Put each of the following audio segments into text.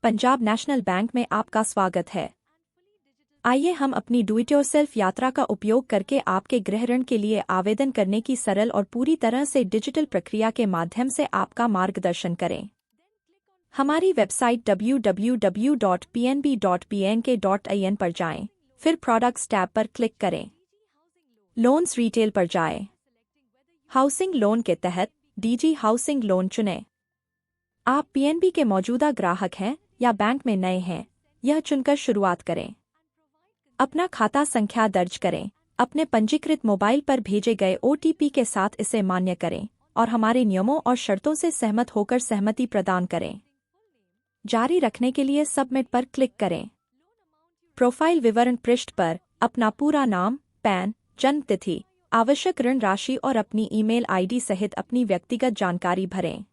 Punjab national bank में आपका स्वागत है। आइए हम अपनी डू इट योरसेल्फ यात्रा का उपयोग करके आपके गृह ऋण के लिए आवेदन करने की सरल और पूरी तरह से डिजिटल प्रक्रिया के माध्यम से आपका मार्गदर्शन करें। हमारी वेबसाइट www.pnb.pnk.in पर जाएं, फिर प्रोडक्ट्स टैब पर क्लिक करें। लोन्स रिटेल पर जाएं। हाउसिंग लोन के तहत डीजी हाउसिंग लोन चुनें। आप पीएनबी के मौजूदा ग्राहक हैं या बैंक में नए हैं, यह चुनकर शुरुआत करें। अपना खाता संख्या दर्ज करें। अपने पंजीकृत मोबाइल पर भेजे गए ओटीपी के साथ इसे मान्य करें और हमारे नियमों और शर्तों से सहमत होकर सहमति प्रदान करें। जारी रखने के लिए सबमिट पर क्लिक करें। प्रोफाइल विवरण पृष्ठ पर अपना पूरा नाम, पैन, जन्म तिथि, आवश्यक ऋण राशि और अपनी ईमेल आईडी सहित अपनी व्यक्तिगत जानकारी भरें।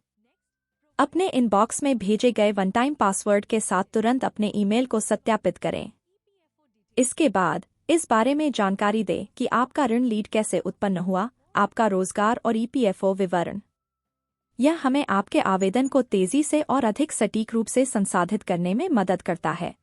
अपने इनबॉक्स में भेजे गए वन टाइम पासवर्ड के साथ तुरंत अपने ईमेल को सत्यापित करें। इसके बाद इस बारे में जानकारी दें कि आपका ऋण लीड कैसे उत्पन्न हुआ, आपका रोजगार और ईपीएफओ विवरण। यह हमें आपके आवेदन को तेजी से और अधिक सटीक रूप से संसाधित करने में मदद करता है।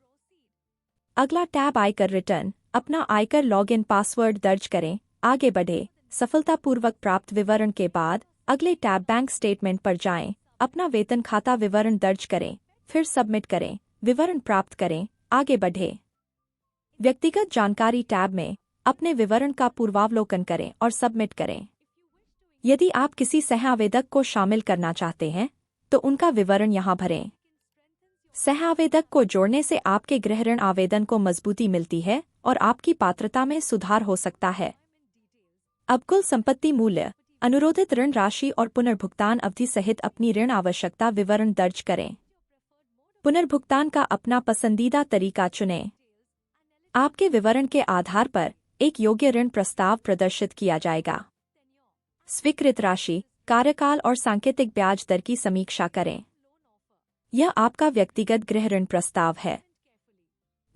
अगला टैब आयकर रिटर्न। अपना आयकर लॉगिन पासवर्ड दर्ज करें, आगे बढ़े। सफलतापूर्वक प्राप्त विवरण के बाद अगले टैब बैंक स्टेटमेंट पर जाएं, अपना वेतन खाता विवरण दर्ज करें, फिर सबमिट करें, विवरण प्राप्त करें, आगे बढ़े। व्यक्तिगत जानकारी टैब में अपने विवरण का पूर्वावलोकन करें और सबमिट करें। यदि आप किसी सह आवेदक को शामिल करना चाहते हैं, तो उनका विवरण यहां भरें। सह आवेदक को जोड़ने से आपके गृह ऋण आवेदन को मजबूती मिलती है और आपकी पात्रता में सुधार हो सकता है। अब कुल संपत्ति मूल्य, अनुरोधित ऋण राशि और पुनर्भुगतान अवधि सहित अपनी ऋण आवश्यकता विवरण दर्ज करें। पुनर्भुगतान का अपना पसंदीदा तरीका चुनें। आपके विवरण के आधार पर एक योग्य ऋण प्रस्ताव प्रदर्शित किया जाएगा। स्वीकृत राशि, कार्यकाल और सांकेतिक ब्याज दर की समीक्षा करें। यह आपका व्यक्तिगत गृह ऋण प्रस्ताव है।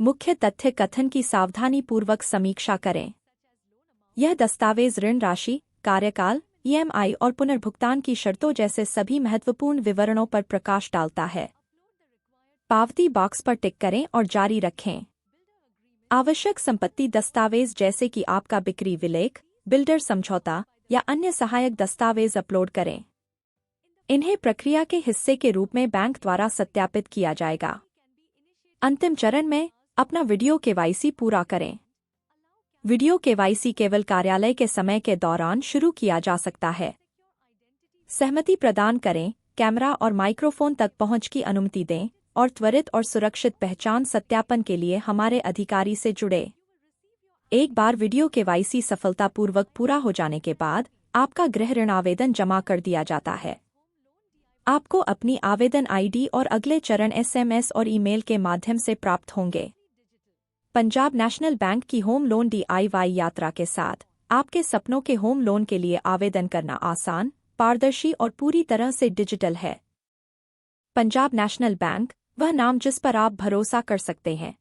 मुख्य तथ्य कथन की सावधानीपूर्वक समीक्षा करें। यह दस्तावेज ऋण राशि, कार्यकाल, ईएमआई और पुनर्भुगतान की शर्तों जैसे सभी महत्वपूर्ण विवरणों पर प्रकाश डालता है। पावती बॉक्स पर टिक करें और जारी रखें। आवश्यक संपत्ति दस्तावेज जैसे कि आपका बिक्री विलेख, बिल्डर समझौता या अन्य सहायक दस्तावेज अपलोड करें। इन्हें प्रक्रिया के हिस्से के रूप में बैंक द्वारा सत्यापित किया जाएगा। अंतिम चरण में अपना वीडियो केवाईसी पूरा करें। वीडियो केवाईसी केवल कार्यालय के समय के दौरान शुरू किया जा सकता है। सहमति प्रदान करें, कैमरा और माइक्रोफोन तक पहुंच की अनुमति दें और त्वरित और सुरक्षित पहचान सत्यापन के लिए हमारे अधिकारी से जुड़े। एक बार वीडियो केवाईसी सफलतापूर्वक पूरा हो जाने के बाद आपका गृह ऋण आवेदन जमा कर दिया जाता है। आपको अपनी आवेदन आईडी और अगले चरण एसएमएस और ईमेल के माध्यम से प्राप्त होंगे। पंजाब नेशनल बैंक की होम लोन डीआईवाई यात्रा के साथ आपके सपनों के होम लोन के लिए आवेदन करना आसान, पारदर्शी और पूरी तरह से डिजिटल है। पंजाब नेशनल बैंक, वह नाम जिस पर आप भरोसा कर सकते हैं।